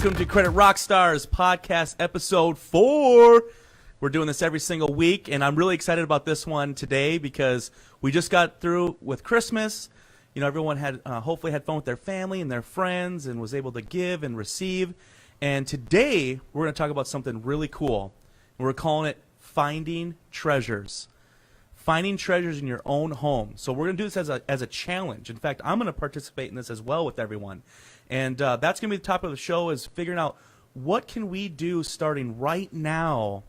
Welcome to Credit Rockstars podcast episode 4. We're doing this every single week, and I'm really excited about this one today because we just got through with Christmas. You know, everyone had hopefully had fun with their family and their friends and was able to give and receive. And today we're going to talk about something really cool. We're calling it Finding Treasures. Finding treasures in your own home. So we're going to do this as a challenge. In fact, I'm going to participate in this as well with everyone. And that's going to be the topic of the show, is figuring out what can we do starting right now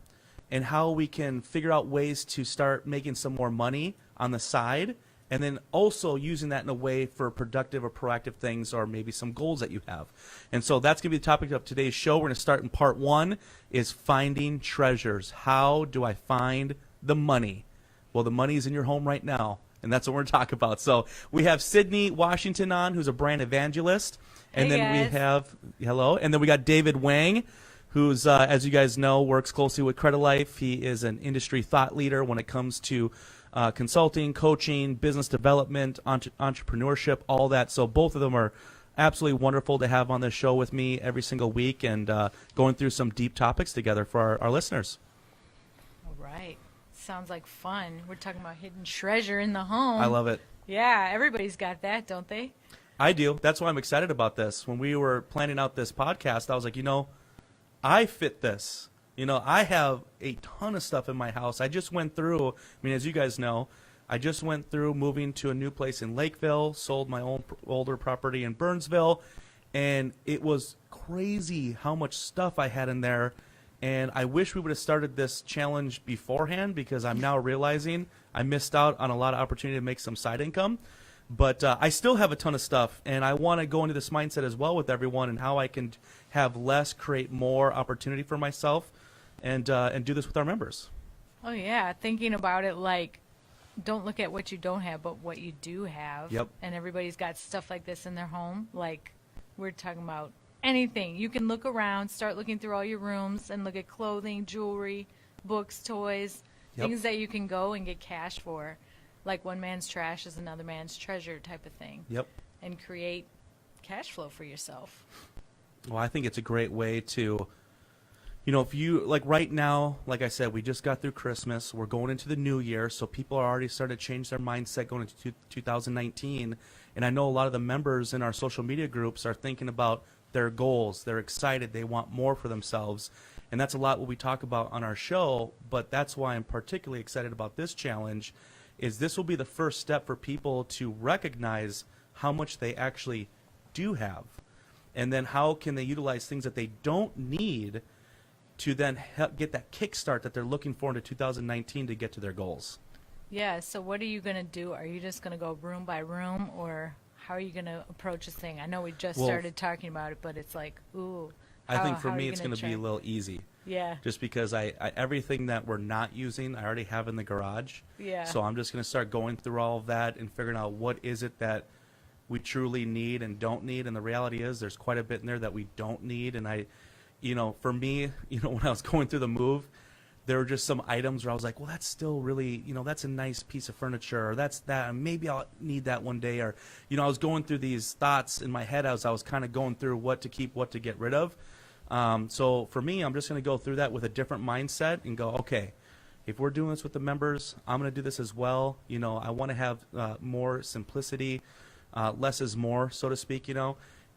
and how we can figure out ways to start making some more money on the side, and then also using that in a way for productive or proactive things or maybe some goals that you have. And so that's going to be the topic of today's show. We're going to start in part 1, is finding treasures. How do I find the money? Well, the money is in your home right now, and that's what we're going to talk about. So we have Sydney Washington on, who's a brand evangelist. And hey then guys. we have, hello, and then we got David Wang, who's, as you guys know, works closely with Credilife. He is an industry thought leader when it comes to consulting, coaching, business development, entrepreneurship, all that. So both of them are absolutely wonderful to have on this show with me every single week and going through some deep topics together for our listeners. All right. Sounds like fun. We're talking about hidden treasure in the home. I love it. Yeah, everybody's got that, don't they? I do. That's why I'm excited about this. When we were planning out this podcast, I was like, I fit this. I have a ton of stuff in my house. I just went through, as you guys know, I just went through moving to a new place in Lakeville, sold my own older property in Burnsville, and it was crazy how much stuff I had in there. And I wish we would have started this challenge beforehand, because I'm now realizing I missed out on a lot of opportunity to make some side income. But I still have a ton of stuff, and I want to go into this mindset as well with everyone and how I can have less, create more opportunity for myself, and do this with our members. Oh, yeah. Thinking about it like, don't look at what you don't have, but what you do have. Yep. And everybody's got stuff like this in their home. Like, we're talking about anything. You can look around, start looking through all your rooms and look at clothing, jewelry, books, toys, Yep. things that you can go and get cash for. Like one man's trash is another man's treasure type of thing. Yep. And create cash flow for yourself. Well, I think it's a great way to, if you, like right now, like I said, we just got through Christmas. We're going into the new year, so people are already starting to change their mindset going into 2019. And I know a lot of the members in our social media groups are thinking about their goals. They're excited. They want more for themselves. And that's a lot what we talk about on our show, but that's why I'm particularly excited about this challenge, is this will be the first step for people to recognize how much they actually do have. And then how can they utilize things that they don't need to then get that kickstart that they're looking for into 2019 to get to their goals. Yeah, so what are you going to do? Are you just going to go room by room, or how are you going to approach this thing? I know we just started talking about it, but it's like, ooh. I think for me it's going to be a little easy. Yeah. Just because I everything that we're not using, I already have in the garage. Yeah. So I'm just going to start going through all of that and figuring out what is it that we truly need and don't need. And the reality is there's quite a bit in there that we don't need. And for me, when I was going through the move, there were just some items where I was like, well, that's still really, that's a nice piece of furniture, or that's that, and maybe I'll need that one day. Or, I was going through these thoughts in my head as I was kind of going through what to keep, what to get rid of. So for me, I'm just going to go through that with a different mindset and go, okay, if we're doing this with the members, I'm going to do this as well. I want to have more simplicity, less is more, so to speak,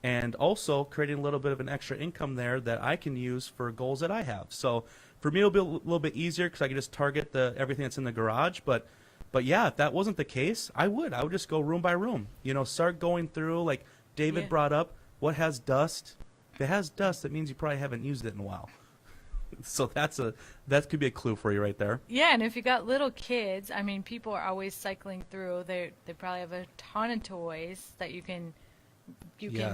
and also creating a little bit of an extra income there that I can use for goals that I have. So for me, it'll be a little bit easier because I can just target everything that's in the garage. But yeah, if that wasn't the case, I would just go room by room. Start going through, like David brought up, what has dust. If it has dust, that means you probably haven't used it in a while. So that could be a clue for you right there. Yeah, and if you got little kids, people are always cycling through. They probably have a ton of toys that you can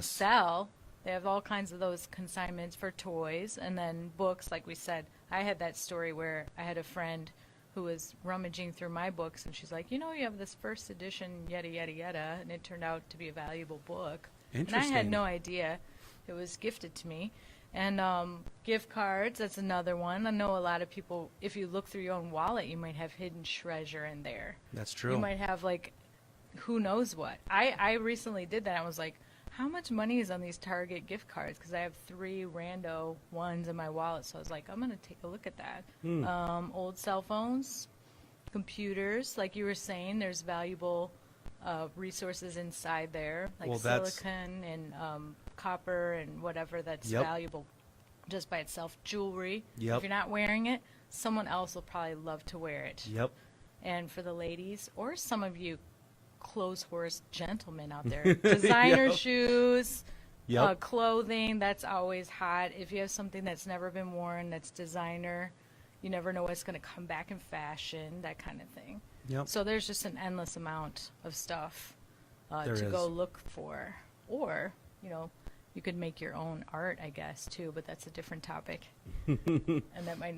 sell. They have all kinds of those consignments for toys, and then books. Like we said, I had that story where I had a friend who was rummaging through my books, and she's like, you have this first edition, yada yada yada, and it turned out to be a valuable book. Interesting. And I had no idea. It was gifted to me. And gift cards, that's another one. I know a lot of people, if you look through your own wallet, you might have hidden treasure in there. That's true. You might have, who knows what. I recently did that. I was like, how much money is on these Target gift cards? Because I have 3 rando ones in my wallet. So I was like, I'm going to take a look at that. Old cell phones, computers, like you were saying, there's valuable resources inside there, like silicon and copper and whatever that's valuable just by itself. Jewelry. If you're not wearing it, someone else will probably love to wear it. And for the ladies, or some of you clothes horse gentlemen out there, designer shoes, clothing, that's always hot. If you have something that's never been worn, that's designer, you never know what's going to come back in fashion, that kind of thing. So there's just an endless amount of stuff to go look for. Or, you could make your own art, I guess, too, but that's a different topic. And that might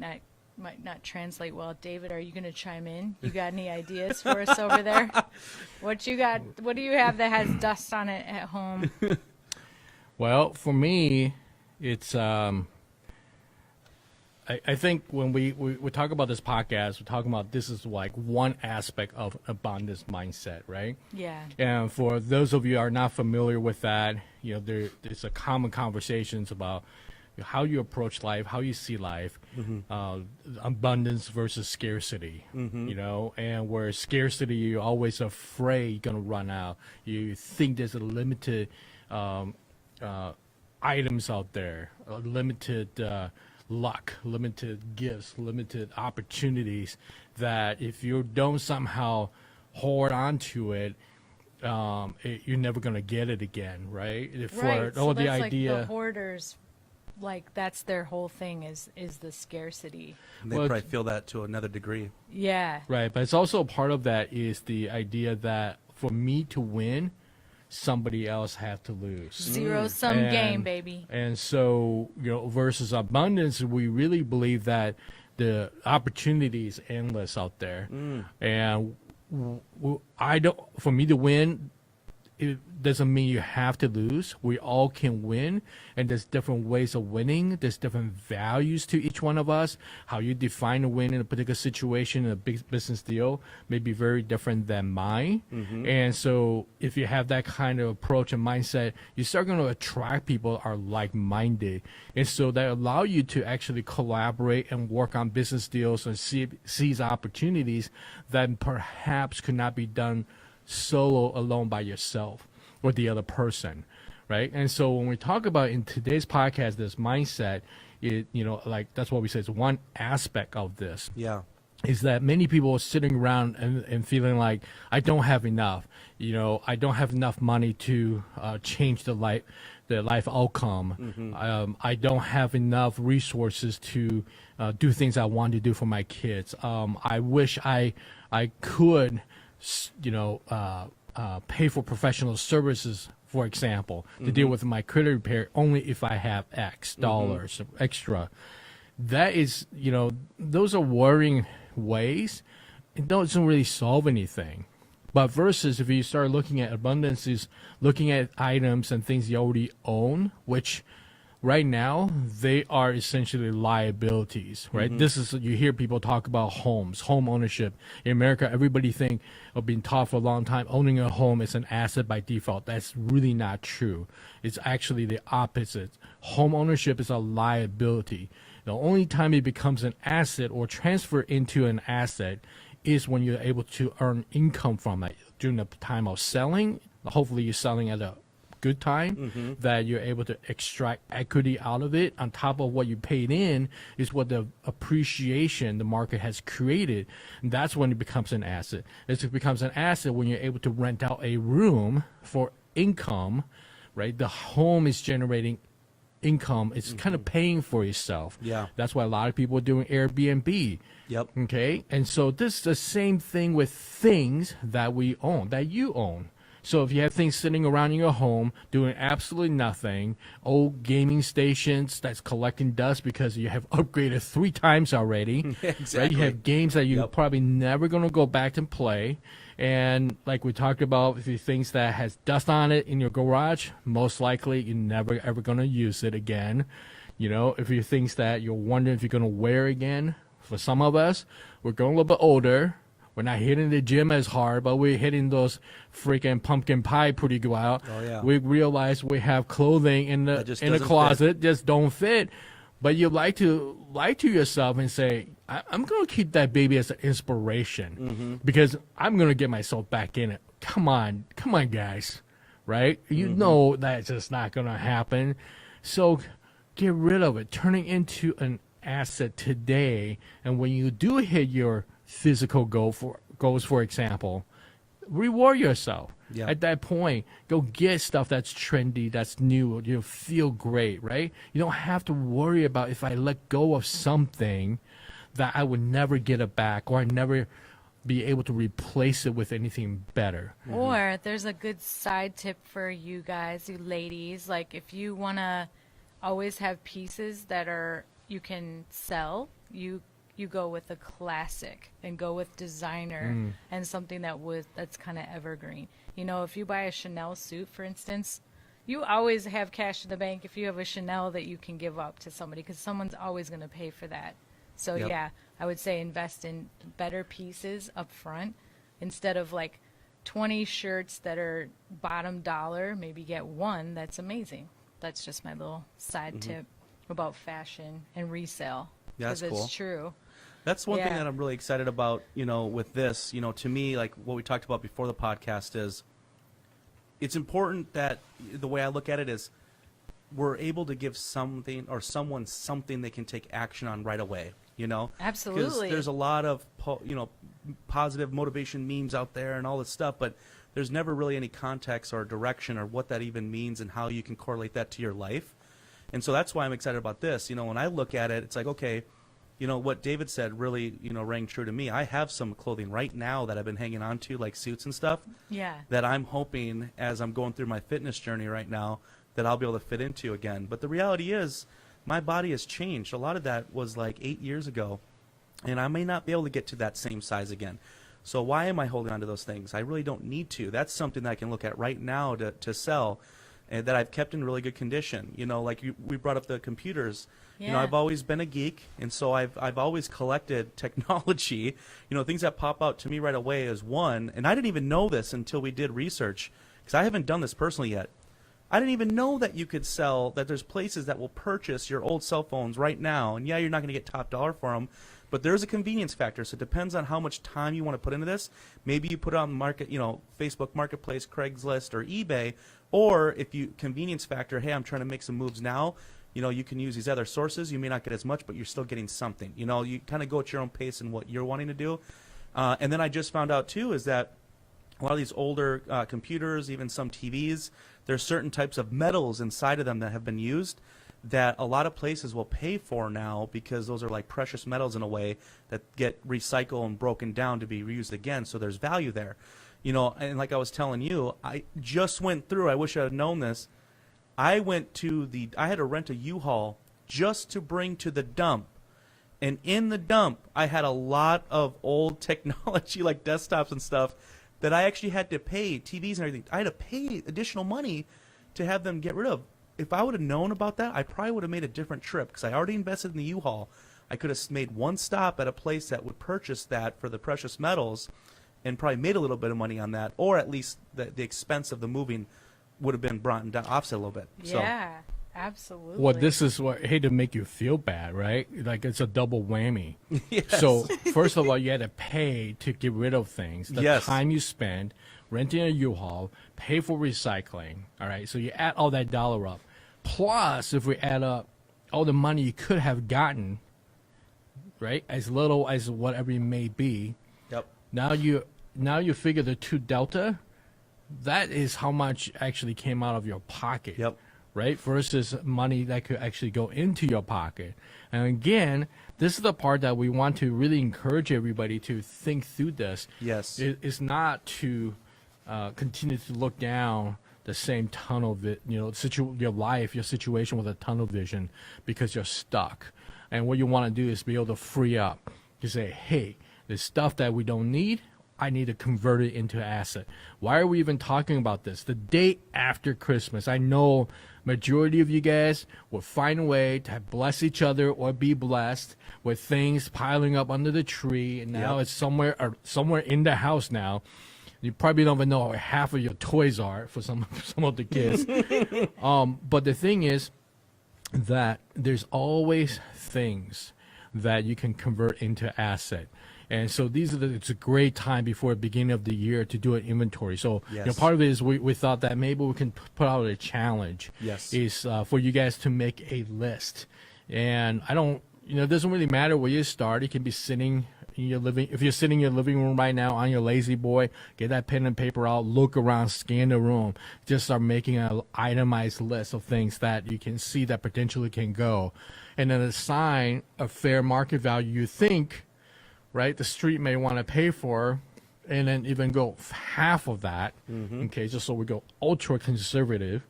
not translate well. David, are you going to chime in? You got any ideas for us over there? What you got? What do you have that has dust on it at home? Well, for me, it's I think when we talk about this podcast, we're talking about this is like one aspect of abundance mindset, right? Yeah. And for those of you who are not familiar with that, there's a common conversations about how you approach life, how you see life, abundance versus scarcity, and where scarcity, you're always afraid you're going to run out. You think there's a limited items out there, limited luck, limited gifts, limited opportunities, that if you don't somehow hold on to it, you're never going to get it again, right? Right. So that's like the hoarders, like that's their whole thing is the scarcity. And they probably feel that to another degree. Yeah. Right. But it's also part of that is the idea that for me to win, somebody else had to lose. Zero-sum game, baby. And so, versus abundance, we really believe that the opportunity is endless out there. And for me to win, it doesn't mean you have to lose. We all can win, and there's different ways of winning. There's different values to each one of us. How you define a win in a particular situation, in a big business deal, may be very different than mine. And so if you have that kind of approach and mindset, you start going to attract people who are like-minded. And so that allow you to actually collaborate and work on business deals and seize opportunities that perhaps could not be done solo alone by yourself or the other person, right? And so when we talk about in today's podcast, this mindset, like that's what we say is one aspect of this. Yeah. Is that many people are sitting around and feeling like, I don't have enough. I don't have enough money to change the life outcome. I don't have enough resources to do things I want to do for my kids. I wish I could pay for professional services, for example, to deal with my credit repair only if I have X dollars extra. That is, those are worrying ways. It doesn't really solve anything. But versus if you start looking at abundance, is looking at items and things you already own, which right now they are essentially liabilities, right? This is, you hear people talk about homes, home ownership. In America, everybody think of being taught for a long time, owning a home is an asset by default. That's really not true. It's actually the opposite. Home ownership is a liability. The only time it becomes an asset or transfer into an asset is when you're able to earn income from it during the time of selling. Hopefully you're selling at a good time, that you're able to extract equity out of it. On top of what you paid in is what the appreciation the market has created. And that's when it becomes an asset. It becomes an asset when you're able to rent out a room for income, right? The home is generating income. It's kind of paying for yourself. Yeah. That's why a lot of people are doing Airbnb. Yep. Okay. And so this is the same thing with things that we own, that you own. So if you have things sitting around in your home doing absolutely nothing, old gaming stations that's collecting dust because you have upgraded 3 times already. Exactly. Right? You have games that you're probably never going to go back and play. And like we talked about, if you things that has dust on it in your garage, most likely you're never ever going to use it again. If you things that you're wondering if you're going to wear again, for some of us, we're going a little bit older. We're not hitting the gym as hard, but we're hitting those freaking pumpkin pie pretty well. Oh, yeah. We realize we have clothing in the closet just don't fit. But you like to lie to yourself and say, I'm going to keep that baby as an inspiration because I'm going to get myself back in it. Come on, guys, right? You know that's just not going to happen. So get rid of it. Turn it into an asset today. And when you do hit your physical goals, for example, reward yourself. Yeah. At that point, go get stuff that's trendy, that's new. You feel great, right? You don't have to worry about if I let go of something that I would never get it back or I never be able to replace it with anything better. Or there's a good side tip for you guys, you ladies. Like if you want to always have pieces that are you can sell, you go with a classic and go with designer and something that's kind of evergreen. You know, if you buy a Chanel suit, for instance, you always have cash in the bank if you have a Chanel that you can give up to somebody because someone's always going to pay for that. So yeah, I would say invest in better pieces up front instead of like 20 shirts that are bottom dollar. Maybe get one that's amazing. That's just my little side tip about fashion and resale. Yeah, that's cool. It's true. That's one thing that I'm really excited about, you know, with this, you know, to me, like what we talked about before the podcast is it's important that the way I look at it is we're able to give something or someone something they can take action on right away, you know? Absolutely. Because there's a lot of, you know, positive motivation memes out there and all this stuff, but there's never really any context or direction or what that even means and how you can correlate that to your life. And so that's why I'm excited about this. You know, when I look at it, it's like, okay, you know, what David said really, you know, rang true to me. I have some clothing right now that I've been hanging on to, like suits and stuff, that I'm hoping as I'm going through my fitness journey right now that I'll be able to fit into again. But the reality is my body has changed. A lot of that was like 8 years ago, and I may not be able to get to that same size again. So why am I holding on to those things? I really don't need to. That's something that I can look at right now to sell and that I've kept in really good condition. You know, like we brought up the computers. You know, I've always been a geek, and so I've always collected technology. You know, things that pop out to me right away is one, and I didn't even know this until we did research, because I haven't done this personally yet. I didn't even know that you could sell, that there's places that will purchase your old cell phones right now, and yeah, you're not going to get top dollar for them, but there's a convenience factor, so it depends on how much time you want to put into this. Maybe you put it on the market, you know, Facebook Marketplace, Craigslist, or eBay, or if you convenience factor, hey, I'm trying to make some moves now, you know, you can use these other sources. You may not get as much, but you're still getting something. You know, you kind of go at your own pace in what you're wanting to do. And then I just found out, too, is that a lot of these older computers, even some TVs, there's certain types of metals inside of them that have been used that a lot of places will pay for now because those are like precious metals in a way that get recycled and broken down to be reused again. So there's value there. You know, and like I was telling you, I just went through, I wish I had known this, I had to rent a U-Haul just to bring to the dump. And in the dump, I had a lot of old technology like desktops and stuff that I actually had to pay, TVs and everything. I had to pay additional money to have them get rid of. If I would have known about that, I probably would have made a different trip because I already invested in the U-Haul. I could have made one stop at a place that would purchase that for the precious metals and probably made a little bit of money on that, or at least the expense of the moving would have been brought down, offset a little bit. Yeah, absolutely. Well, this is what I hate to make you feel bad, right? Like it's a double whammy. Yes. So first of all, you had to pay to get rid of things. The time you spend renting a U-Haul, pay for recycling. All right, so you add all that dollar up. Plus, if we add up all the money you could have gotten, right, as little as whatever it may be. Yep. Now you figure the two delta. That is how much actually came out of your pocket. Yep. Right? Versus money that could actually go into your pocket. And again, this is the part that we want to really encourage everybody to think through this. Yes. It's not to continue to look down the same tunnel, your life, your situation with a tunnel vision because you're stuck. And what you want to do is be able to free up. You say, hey, the stuff that we don't need, I need to convert it into asset. Why are we even talking about this? The day after Christmas, I know majority of you guys will find a way to bless each other or be blessed with things piling up under the tree, and now it's somewhere in the house now. You probably don't even know where half of your toys are for some of the kids. But the thing is that there's always things that you can convert into asset. And so it's a great time before the beginning of the year to do an inventory. So part of it is we thought that maybe we can put out a challenge. Is for you guys to make a list. And it doesn't really matter where you start. You can be sitting in your if you're sitting in your living room right now on your lazy boy, get that pen and paper out, look around, scan the room, just start making an itemized list of things that you can see that potentially can go. And then assign a fair market value you think, right, the street may want to pay for, and then even go half of that, okay, just so we go ultra conservative,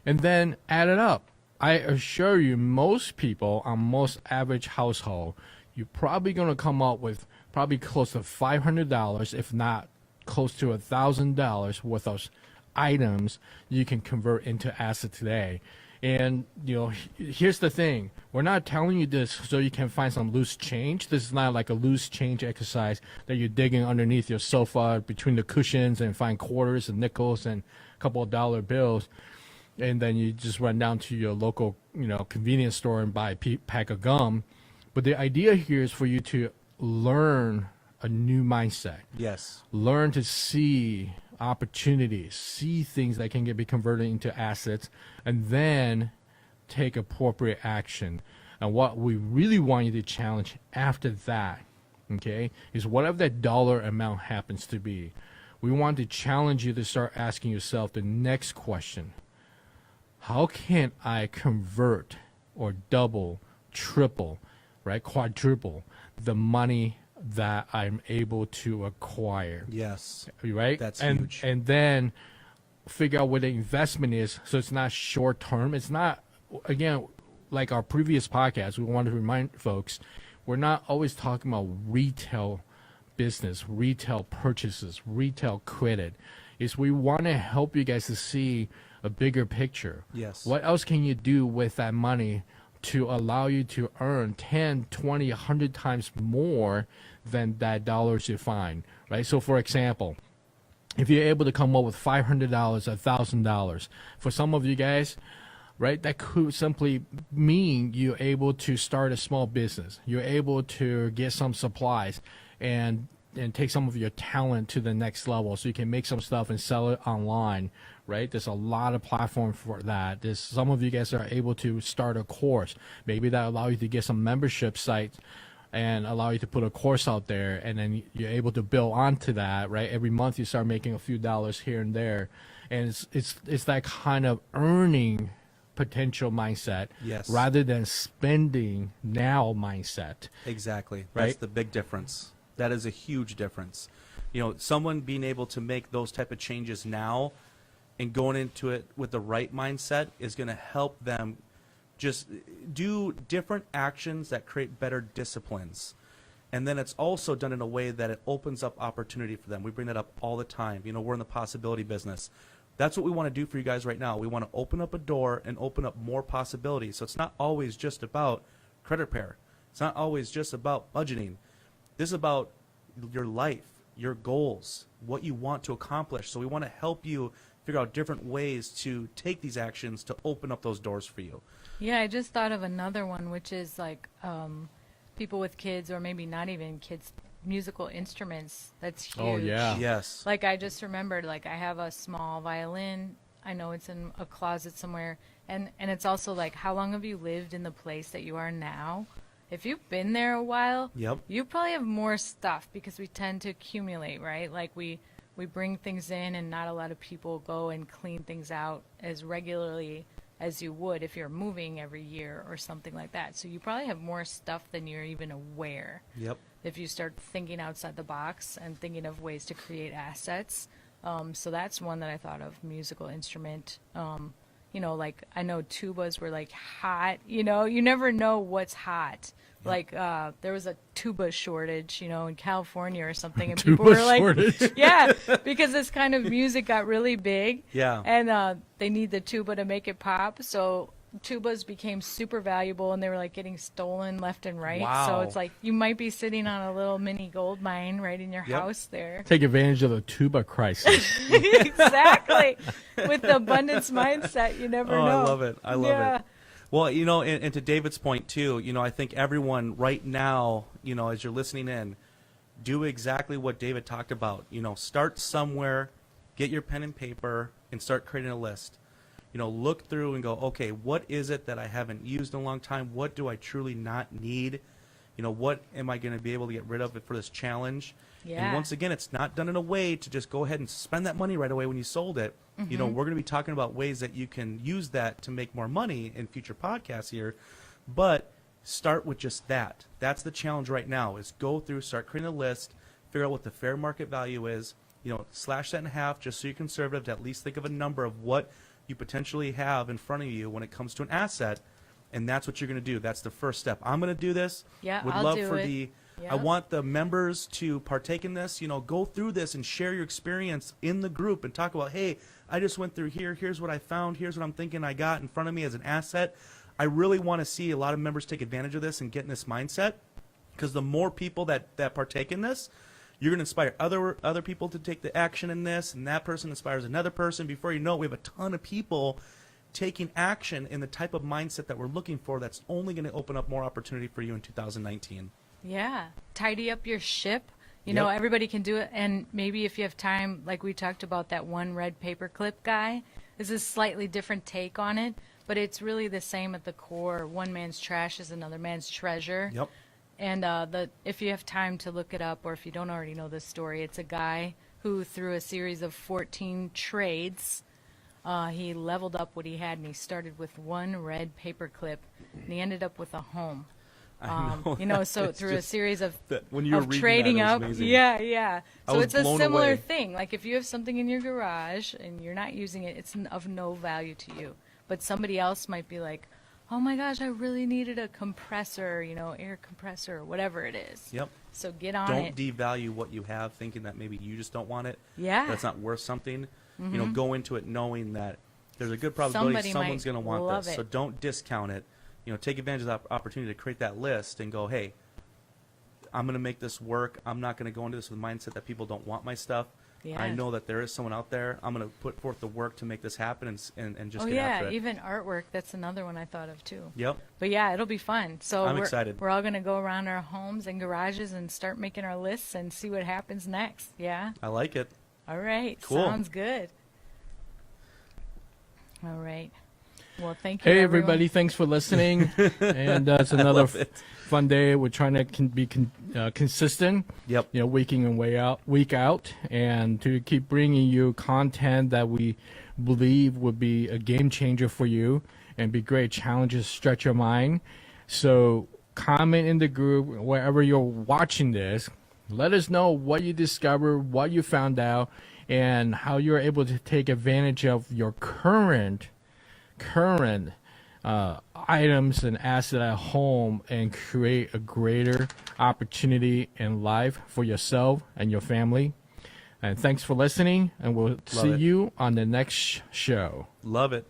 and then add it up. I assure you, most people on most average household, you're probably going to come up with probably close to $500, if not close to $1,000 worth of items you can convert into asset today. And, here's the thing. We're not telling you this so you can find some loose change. This is not like a loose change exercise that you're digging underneath your sofa between the cushions and find quarters and nickels and a couple of dollar bills. And then you just run down to your local, convenience store and buy a pack of gum. But the idea here is for you to learn a new mindset. Yes. Learn to see opportunities, see things that can be converted into assets, and then take appropriate action. And what we really want you to challenge after that, okay, is whatever that dollar amount happens to be. We want to challenge you to start asking yourself the next question. How can I convert or double, triple, right, quadruple the money that I'm able to acquire? Yes. Right? That's huge. And then figure out what the investment is so it's not short term. It's not, again, like our previous podcast, we want to remind folks, we're not always talking about retail business, retail purchases, retail credit. We want to help you guys to see a bigger picture. Yes. What else can you do with that money to allow you to earn 10, 20, 100 times more than that dollars you find, right? So, for example, if you're able to come up with $500, $1,000, for some of you guys, right, that could simply mean you're able to start a small business. You're able to get some supplies and take some of your talent to the next level so you can make some stuff and sell it online, right? There's a lot of platform for that. There's some of you guys are able to start a course. Maybe that allow you to get some membership sites and allow you to put a course out there, and then you're able to build onto that, right? Every month you start making a few dollars here and there. And it's that kind of earning potential mindset, yes, rather than spending now mindset. Exactly. Right? That's the big difference. That is a huge difference. Someone being able to make those type of changes now and going into it with the right mindset is going to help them just do different actions that create better disciplines. And then it's also done in a way that it opens up opportunity for them. We bring that up all the time. We're in the possibility business. That's what we want to do for you guys right now. We want to open up a door and open up more possibilities. So it's not always just about credit repair. It's not always just about budgeting. This is about your life, your goals, what you want to accomplish. So we want to help you figure out different ways to take these actions to open up those doors for you. Yeah, I just thought of another one, which is like people with kids, or maybe not even kids, musical instruments. That's huge. Oh, yeah. Yes. Like, I just remembered, like, I have a small violin. I know it's in a closet somewhere. And it's also like, how long have you lived in the place that you are now? If you've been there a while, Yep. you probably have more stuff, because we tend to accumulate, right? Like, we bring things in, and not a lot of people go and clean things out as regularly as you would if you're moving every year or something like that. So you probably have more stuff than you're even aware. Yep. If you start thinking outside the box and thinking of ways to create assets. So that's one that I thought of, musical instrument. like I know tubas were like hot, you never know what's hot. Like there was a tuba shortage, in California or something, and people were like, shortage. yeah, because this kind of music got really big, Yeah. and they need the tuba to make it pop, so tubas became super valuable, and they were like getting stolen left and right. Wow. So it's like you might be sitting on a little mini gold mine right in your Yep. house there. Take advantage of the tuba crisis. Exactly. With the abundance mindset, you never know. I love it. I love Yeah. it. Well, and to David's point too, I think everyone right now, as you're listening in, do exactly what David talked about. Start somewhere, get your pen and paper, and start creating a list. Look through and go, okay, what is it that I haven't used in a long time? What do I truly not need? What am I going to be able to get rid of for this challenge? Yeah. And once again, it's not done in a way to just go ahead and spend that money right away when you sold it. We're going to be talking about ways that you can use that to make more money in future podcasts here. But start with just that. That's the challenge right now, is go through, start creating a list, figure out what the fair market value is, slash that in half just so you're conservative to at least think of a number of what you potentially have in front of you when it comes to an asset. And that's what you're going to do. That's the first step. I'm going to do this. Yeah, Would I'll love do for it. I want the members to partake in this. Go through this and share your experience in the group and talk about, hey, I just went through here. Here's what I found. Here's what I'm thinking I got in front of me as an asset. I really want to see a lot of members take advantage of this and get in this mindset, because the more people that partake in this, you're going to inspire other people to take the action in this, and that person inspires another person. Before you know it, we have a ton of people taking action in the type of mindset that we're looking for. That's only going to open up more opportunity for you in 2019. Yeah. Tidy up your ship. Yep. Everybody can do it. And maybe if you have time, like we talked about that one red paperclip guy, this is a slightly different take on it, but it's really the same at the core. One man's trash is another man's treasure. Yep. And if you have time to look it up, or if you don't already know this story, it's a guy who, through a series of 14 trades, he leveled up what he had, and he started with one red paperclip, and he ended up with a home. I know. So It's through a just series of when you were reading trading that, it was up, amazing. yeah. I So was it's a blown similar away. thing. Like if you have something in your garage and you're not using it, it's of no value to you. But somebody else might be like, "Oh my gosh, I really needed a compressor, air compressor, whatever it is." Yep. So get on Don't it. devalue what you have, thinking that maybe you just don't want it. Yeah. That's not worth something. Go into it knowing that there's a good probability Somebody someone's might going to want love this. it. So don't discount it. Take advantage of that opportunity to create that list and go, hey, I'm going to make this work. I'm not going to go into this with the mindset that people don't want my stuff. Yeah. I know that there is someone out there. I'm going to put forth the work to make this happen and just Oh get after yeah, it. even artwork. That's another one I thought of too. Yep. But yeah, it'll be fun. So I'm we're excited. We're all gonna go around our homes and garages and start making our lists and see what happens next. Yeah. I like it. All right. Cool. Sounds good. All right. Well, thank you. Hey, everyone. everybody. Thanks for listening. And it's another love it. fun day. We're trying to be consistent, Yep. week in and week out, and to keep bringing you content that we believe would be a game changer for you and be great challenges, stretch your mind. So comment in the group wherever you're watching this. Let us know what you discovered, what you found out, and how you're able to take advantage of your current items and assets at home and create a greater opportunity in life for yourself and your family. And thanks for listening, and we'll see it. you on the next show. Love it.